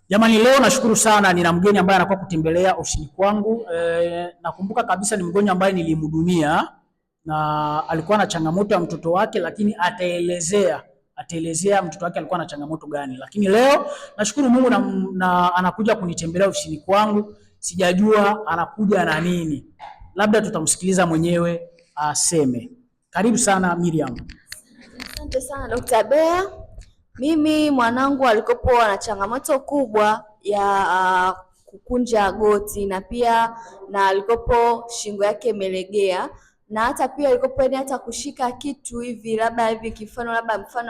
Jamani, leo nashukuru sana, nina mgeni ambaye anakuwa kutembelea ofisini kwangu. Nakumbuka kabisa ni mgonjwa ambaye nilimhudumia na alikuwa na changamoto ya mtoto wake, lakini ataelezea mtoto wake alikuwa na changamoto gani. Lakini leo nashukuru Mungu na anakuja kunitembelea ofisini kwangu. Sijajua anakuja na nini, labda tutamsikiliza mwenyewe aseme. Karibu sana Miriam. Asante sana Dr. Bea. Mimi mwanangu alikopo na changamoto kubwa ya kukunja goti na pia alikopo shingo yake imelegea, na hata pia alikopo ni hata kushika kitu hivi labda hivi mfano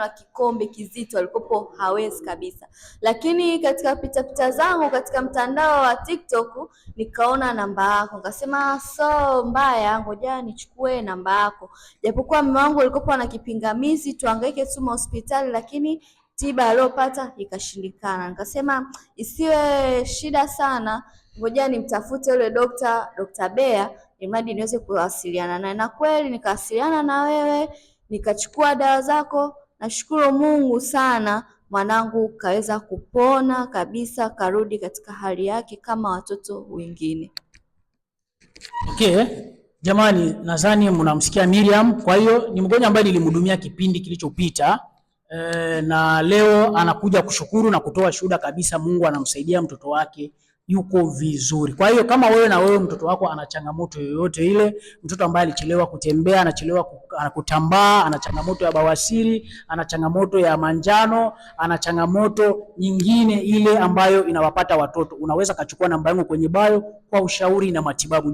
wa kikombe kizito alikopo hawezi kabisa. Lakini katika pita zangu katika mtandao wa TikTok nikaona namba yako, nikasema so mbaya, ngoja nichukue namba yako. Japokuwa mume wangu alikopo na kipingamizi tuhangaike tu hospitali, lakini tiba aliyopata ikashindikana. Nikasema isiwe shida sana, ngoja nimtafute yule Dr. Bea imadi niweze kuwasiliana naye. Na kweli nikawasiliana na wewe, nikachukua dawa zako. Nashukuru Mungu sana, mwanangu kaweza kupona kabisa, karudi katika hali yake kama watoto wengine. Okay. Jamani, nadhani mnamsikia Miriam. Kwa hiyo ni mgonjwa ambaye nilimhudumia kipindi kilichopita. Na leo anakuja kushukuru na kutoa shuhuda kabisa Mungu anamsaidia mtoto wake yuko vizuri. Kwa hiyo kama wewe mtoto wako ana changamoto yoyote ile, mtoto ambaye alichelewa kutembea, anachelewa kutambaa, ana changamoto ya bawasiri, ana changamoto ya manjano, ana changamoto nyingine ile ambayo inawapata watoto, unaweza kachukua namba yangu kwenye bio kwa ushauri na matibabu.